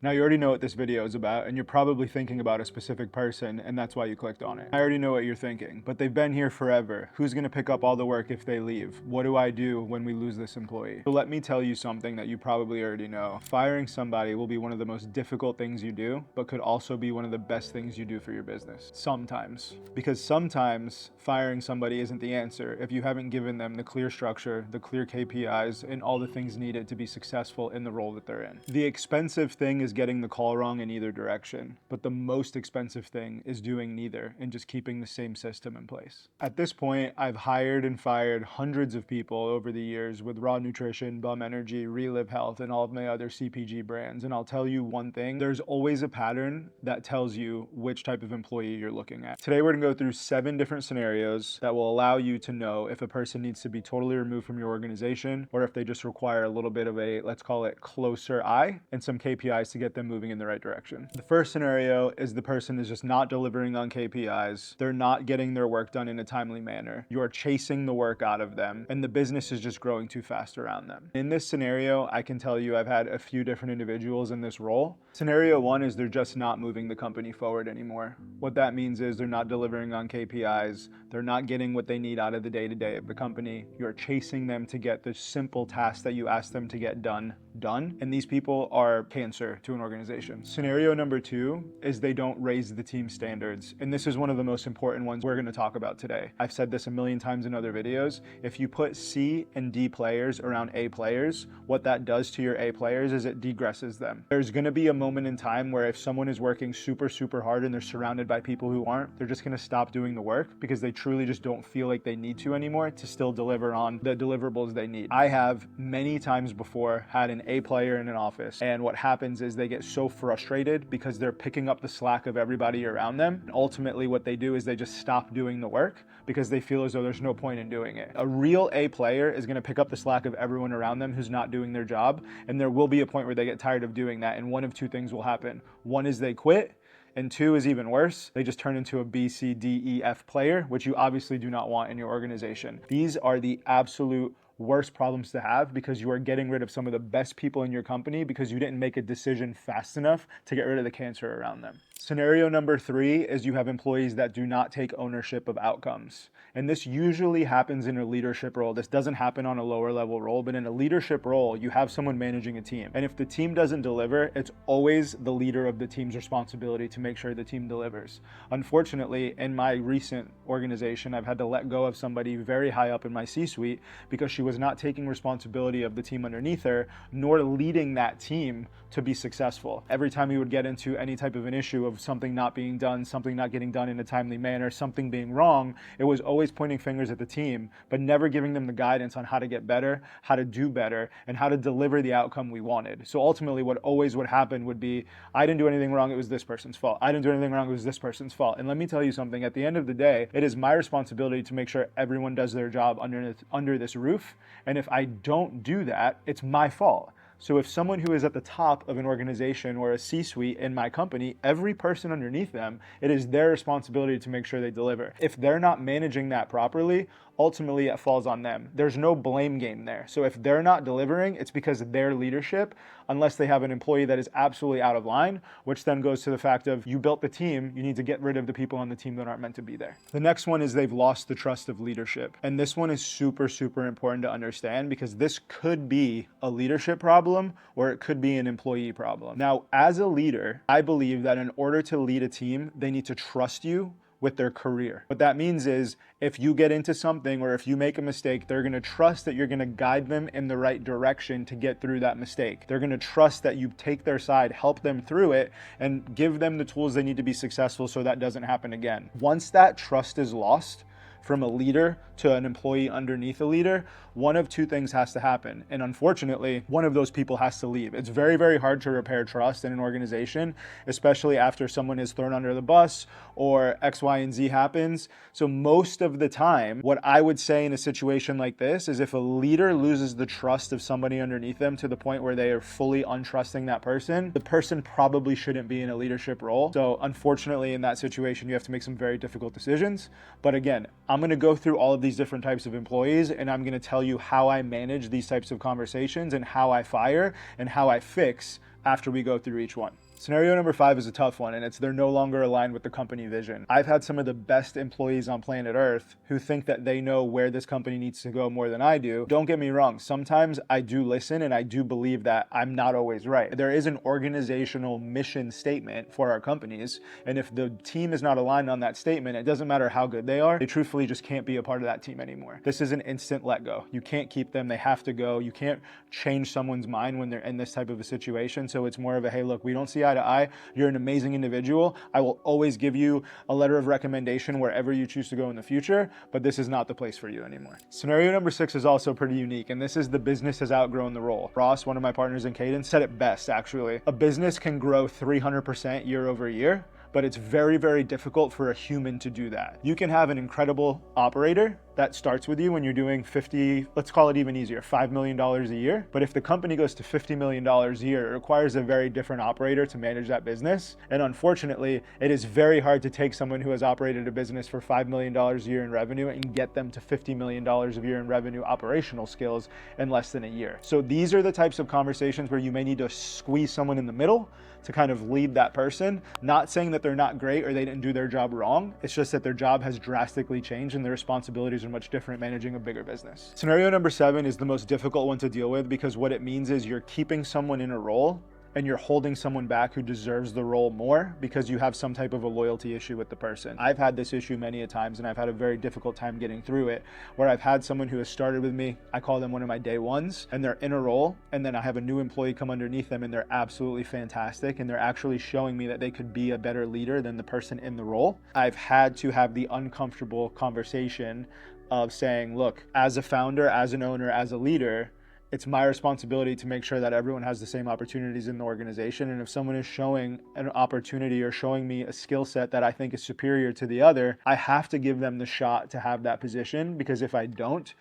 Now you already know what this video is about, and you're probably thinking about a specific person, and that's why you clicked on it. I already know what you're thinking, but they've been here forever. Who's gonna pick up all the work if they leave? What do I do when we lose this employee? So let me tell you something that you probably already know. Firing somebody will be one of the most difficult things you do, but could also be one of the best things you do for your business. Sometimes. Because sometimes firing somebody isn't the answer if you haven't given them the clear structure, the clear KPIs, and all the things needed to be successful in the role that they're in. The expensive thing is getting the call wrong in either direction, but the most expensive thing is doing neither and just keeping the same system in place. At this point, I've hired and fired hundreds of people over the years with Raw Nutrition, Bum Energy, Relive Health, and all of my other CPG brands. And I'll tell you one thing, there's always a pattern that tells you which type of employee you're looking at. Today, we're gonna go through 7 different scenarios that will allow you to know if a person needs to be totally removed from your organization or if they just require a little bit of a, let's call it, closer eye and some KPIs to get them moving in the right direction. The first scenario is the person is just not delivering on KPIs. They're not getting their work done in a timely manner. You're chasing the work out of them and the business is just growing too fast around them. In this scenario, I can tell you I've had a few different individuals in this role. Scenario 1 is they're just not moving the company forward anymore. What that means is they're not delivering on KPIs. They're not getting what they need out of the day-to-day of the company. You're chasing them to get the simple tasks that you ask them to get done. And these people are cancer to an organization. Scenario number 2 is they don't raise the team standards. And this is one of the most important ones we're gonna talk about today. I've said this a million times in other videos. If you put C and D players around A players, what that does to your A players is it degresses them. There's gonna be a moment in time where if someone is working super hard and they're surrounded by people who aren't, they're just gonna stop doing the work because they truly just don't feel like they need to anymore to still deliver on the deliverables they need. I have many times before had an A player in an office, and what happens is they get so frustrated because they're picking up the slack of everybody around them. And ultimately what they do is they just stop doing the work because they feel as though there's no point in doing it. A real A player is gonna pick up the slack of everyone around them who's not doing their job, and there will be a point where they get tired of doing that, and one of 2 things will happen. One is they quit, and 2 is even worse, they just turn into a B, C, D, E, F player, which you obviously do not want in your organization. These are the absolute worst problems to have because you are getting rid of some of the best people in your company because you didn't make a decision fast enough to get rid of the cancer around them. Scenario number 3 is you have employees that do not take ownership of outcomes. And this usually happens in a leadership role. This doesn't happen on a lower level role, but in a leadership role, you have someone managing a team. And if the team doesn't deliver, it's always the leader of the team's responsibility to make sure the team delivers. Unfortunately, in my recent organization, I've had to let go of somebody very high up in my C-suite because she was not taking responsibility of the team underneath her, nor leading that team to be successful. Every time we would get into any type of an issue of something not being done, something not getting done in a timely manner, something being wrong, it was always pointing fingers at the team, but never giving them the guidance on how to get better, how to do better, and how to deliver the outcome we wanted. So ultimately what always would happen would be, I didn't do anything wrong, it was this person's fault. I didn't do anything wrong, it was this person's fault. And let me tell you something, at the end of the day, it is my responsibility to make sure everyone does their job under this roof. And if I don't do that, it's my fault. So if someone who is at the top of an organization or a C-suite in my company, every person underneath them, it is their responsibility to make sure they deliver. If they're not managing that properly, ultimately it falls on them. There's no blame game there. So if they're not delivering, it's because of their leadership, unless they have an employee that is absolutely out of line, which then goes to the fact of you built the team, you need to get rid of the people on the team that aren't meant to be there. The next one is they've lost the trust of leadership. And this one is super important to understand because this could be a leadership problem or it could be an employee problem. Now, as a leader, I believe that in order to lead a team, they need to trust you with their career. What that means is if you get into something or if you make a mistake, they're gonna trust that you're gonna guide them in the right direction to get through that mistake. They're gonna trust that you take their side, help them through it, and give them the tools they need to be successful so that doesn't happen again. Once that trust is lost, from a leader to an employee underneath a leader, one of 2 things has to happen. And unfortunately, one of those people has to leave. It's very hard to repair trust in an organization, especially after someone is thrown under the bus or X, Y, and Z happens. So most of the time, what I would say in a situation like this is if a leader loses the trust of somebody underneath them to the point where they are fully untrusting that person, the person probably shouldn't be in a leadership role. So unfortunately, in that situation, you have to make some very difficult decisions. But again, I'm gonna go through all of these different types of employees and I'm gonna tell you how I manage these types of conversations and how I fire and how I fix after we go through each one. Scenario number 5 is a tough one, and it's they're no longer aligned with the company vision. I've had some of the best employees on planet Earth who think that they know where this company needs to go more than I do. Don't get me wrong, sometimes I do listen and I do believe that I'm not always right. There is an organizational mission statement for our companies, and if the team is not aligned on that statement, it doesn't matter how good they are, they truthfully just can't be a part of that team anymore. This is an instant let go. You can't keep them, they have to go. You can't change someone's mind when they're in this type of a situation, so it's more of a, hey, look, we don't see eye to eye. You're an amazing individual. I will always give you a letter of recommendation wherever you choose to go in the future, but this is not the place for you anymore. Scenario number 6 is also pretty unique, and this is the business has outgrown the role. Ross, one of my partners in Cadence, said it best, actually. A business can grow 300% year over year, but it's very, very difficult for a human to do that. You can have an incredible operator that starts with you when you're doing 50, let's call it even easier, $5 million a year. But if the company goes to $50 million a year, it requires a very different operator to manage that business. And unfortunately, it is very hard to take someone who has operated a business for $5 million a year in revenue and get them to $50 million a year in revenue operational skills in less than a year. So these are the types of conversations where you may need to squeeze someone in the middle to kind of lead that person. Not saying that they're not great or they didn't do their job wrong. It's just that their job has drastically changed and their responsibilities are much different managing a bigger business. Scenario number 7 is the most difficult one to deal with, because what it means is you're keeping someone in a role and you're holding someone back who deserves the role more because you have some type of a loyalty issue with the person. I've had this issue many a times, and I've had a very difficult time getting through it, where I've had someone who has started with me, I call them one of my day ones, and they're in a role, and then I have a new employee come underneath them and they're absolutely fantastic, and they're actually showing me that they could be a better leader than the person in the role. I've had to have the uncomfortable conversation of saying, look, as a founder, as an owner, as a leader, it's my responsibility to make sure that everyone has the same opportunities in the organization. And if someone is showing an opportunity or showing me a skill set that I think is superior to the other, I have to give them the shot to have that position, because if I don't,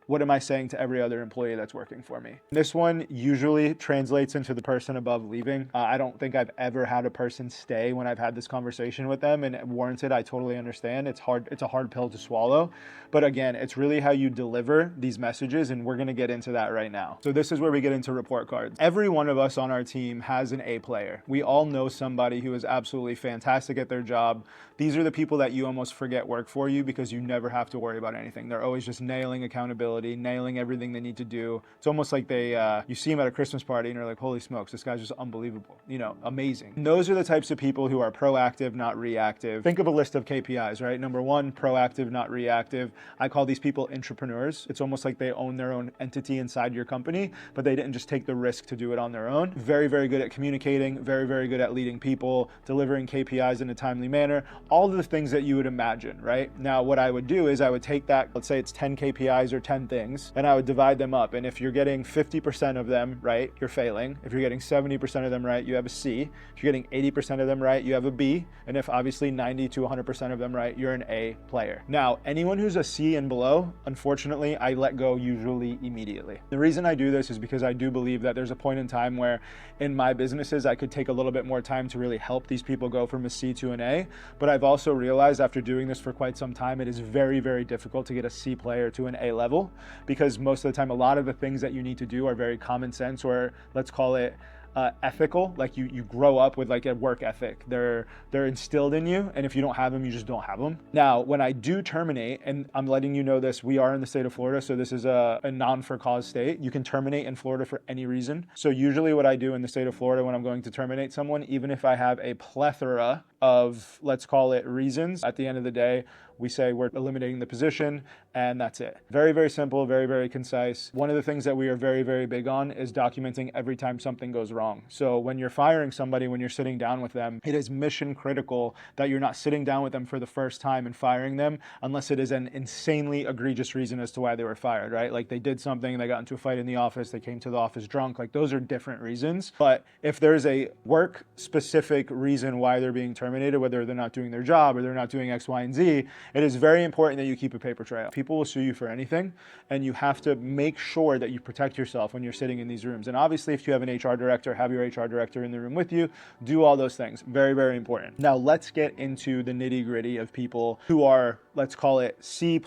what am I saying to every other employee that's working for me? This one usually translates into the person above leaving. I don't think I've ever had a person stay when I've had this conversation with them, and warranted, I totally understand. It's hard. It's a hard pill to swallow. But again, it's really how you deliver these messages, and we're gonna get into that right now. So this is where we get into report cards. Every one of us on our team has an A player. We all know somebody who is absolutely fantastic at their job. These are the people that you almost forget work for you because you never have to worry about anything. They're always just nailing accountability, nailing everything they need to do. It's almost like you see them at a Christmas party and you're like, holy smokes, this guy's just unbelievable, amazing. And those are the types of people who are proactive, not reactive. Think of a list of KPIs, right? Number 1, proactive, not reactive. I call these people entrepreneurs. It's almost like they own their own entity inside your company, but they didn't just take the risk to do it on their own. Very, very good at communicating, very, very good at leading people, delivering KPIs in a timely manner, all of the things that you would imagine, right? Now, what I would do is I would take that, let's say it's 10 KPIs or 10 things, and I would divide them up. And if you're getting 50% of them right, you're failing. If you're getting 70% of them right, you have a C. If you're getting 80% of them right, you have a B. And if obviously 90 to 100% of them right, you're an A player. Now, anyone who's a C and below, unfortunately, I let go usually immediately. The reason I do this is because I do believe that there's a point in time where in my businesses, I could take a little bit more time to really help these people go from a C to an A. But I've also realized after doing this for quite some time, it is very, very difficult to get a C player to an A level, because most of the time, a lot of the things that you need to do are very common sense, or let's call it ethical. Like you grow up with like a work ethic. They're instilled in you, and if you don't have them, you just don't have them. Now, when I do terminate, and I'm letting you know this, we are in the state of Florida, so this is a non-for-cause state. You can terminate in Florida for any reason. So usually what I do in the state of Florida when I'm going to terminate someone, even if I have a plethora of, let's call it, reasons, at the end of the day, we say we're eliminating the position, and that's it. Very, very simple, very, very concise. One of the things that we are very, very big on is documenting every time something goes wrong. So when you're firing somebody, when you're sitting down with them, it is mission critical that you're not sitting down with them for the first time and firing them unless it is an insanely egregious reason as to why they were fired, right? Like they did something, they got into a fight in the office, they came to the office drunk, like those are different reasons. But if there's a work-specific reason why they're being terminated, whether they're not doing their job or they're not doing X, Y, and Z, it is very important that you keep a paper trail. People will sue you for anything, and you have to make sure that you protect yourself when you're sitting in these rooms. And obviously, if you have an HR director, have your HR director in the room with you, do all those things. Very, very important. Now, let's get into the nitty-gritty of people who are, let's call it C+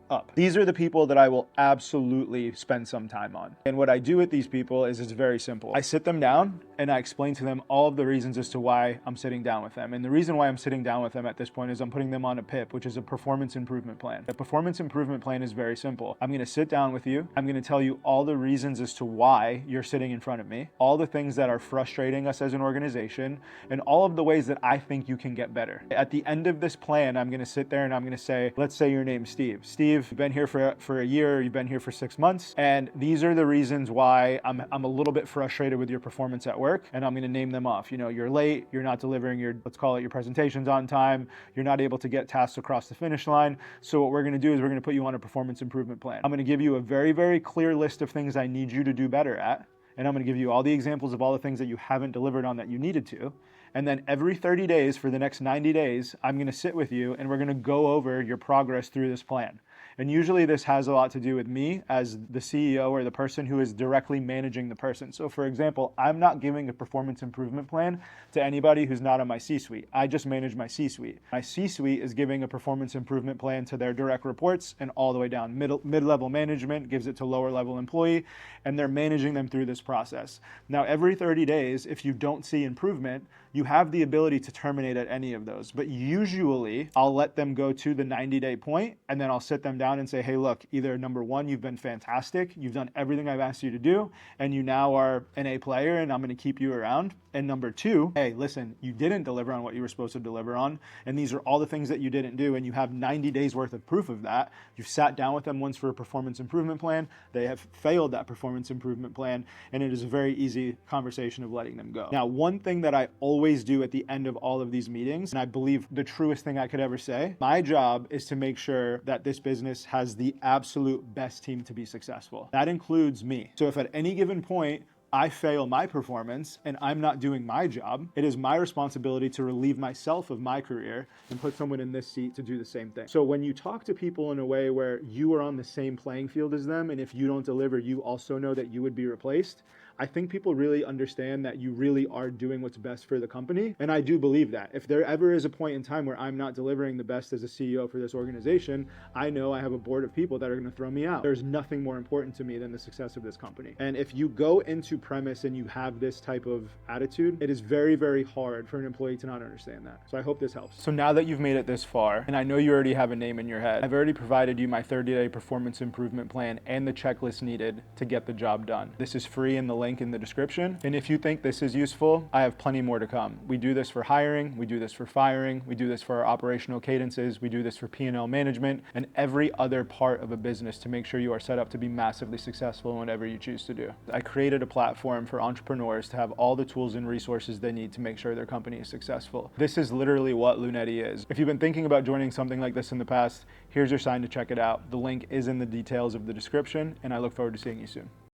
up. These are the people that I will absolutely spend some time on. And what I do with these people is it's very simple. I sit them down and I explain to them all of the reasons as to why I'm sitting down with them. And the reason why I'm sitting down with them at this point is I'm putting them on a PIP, which is a performance improvement plan. A performance improvement plan is very simple. I'm going to sit down with you. I'm going to tell you all the reasons as to why you're sitting in front of me, all the things that are frustrating us as an organization, and all of the ways that I think you can get better. At the end of this plan, I'm going to sit there and I'm going to say, let's say your name's Steve. Steve, you've been here for a year, you've been here for 6 months, and these are the reasons why I'm a little bit frustrated with your performance at work, and I'm going to name them off. You know, you're late, you're not delivering your, let's call it, your presentations on time, you're not able to get tasks across the finish line. So what we're going to do is we're going to put you on a performance improvement plan. I'm going to give you a very, very clear list of things I need you to do better at, and I'm going to give you all the examples of all the things that you haven't delivered on that you needed to. And then every 30 days for the next 90 days, I'm going to sit with you and we're going to go over your progress through this plan. And usually this has a lot to do with me as the CEO or the person who is directly managing the person. So for example, I'm not giving a performance improvement plan to anybody who's not on my C-suite. I just manage my C-suite. My C-suite is giving a performance improvement plan to their direct reports and all the way down. Mid-level management gives it to lower level employee, and they're managing them through this process. Now, every 30 days, if you don't see improvement, you have the ability to terminate at any of those. But usually I'll let them go to the 90-day point, and then I'll sit them down and say, hey, look, either number one, you've been fantastic, you've done everything I've asked you to do, and you now are an A player and I'm going to keep you around. And number two, hey, listen, you didn't deliver on what you were supposed to deliver on, and these are all the things that you didn't do, and you have 90 days worth of proof of that. You've sat down with them once for a performance improvement plan, they have failed that performance improvement plan, and it is a very easy conversation of letting them go. Now, one thing that I always do at the end of all of these meetings, and I believe the truest thing I could ever say, my job is to make sure that this business has the absolute best team to be successful. That includes me. So if at any given point, I fail my performance and I'm not doing my job, it is my responsibility to relieve myself of my career and put someone in this seat to do the same thing. So when you talk to people in a way where you are on the same playing field as them, and if you don't deliver, you also know that you would be replaced, I think people really understand that you really are doing what's best for the company. And I do believe that. If there ever is a point in time where I'm not delivering the best as a CEO for this organization, I know I have a board of people that are going to throw me out. There's nothing more important to me than the success of this company. And if you go into premise and you have this type of attitude, it is very, very hard for an employee to not understand that. So I hope this helps. So now that you've made it this far, and I know you already have a name in your head, I've already provided you my 30-day performance improvement plan and the checklist needed to get the job done. This is free in the link in the description. And if you think this is useful, I have plenty more to come. We do this for hiring, we do this for firing, we do this for our operational cadences, we do this for P&L management, and every other part of a business to make sure you are set up to be massively successful in whatever you choose to do. I created a platform for entrepreneurs to have all the tools and resources they need to make sure their company is successful. This is literally what Lunetti is. If you've been thinking about joining something like this in the past, here's your sign to check it out. The link is in the details of the description, and I look forward to seeing you soon.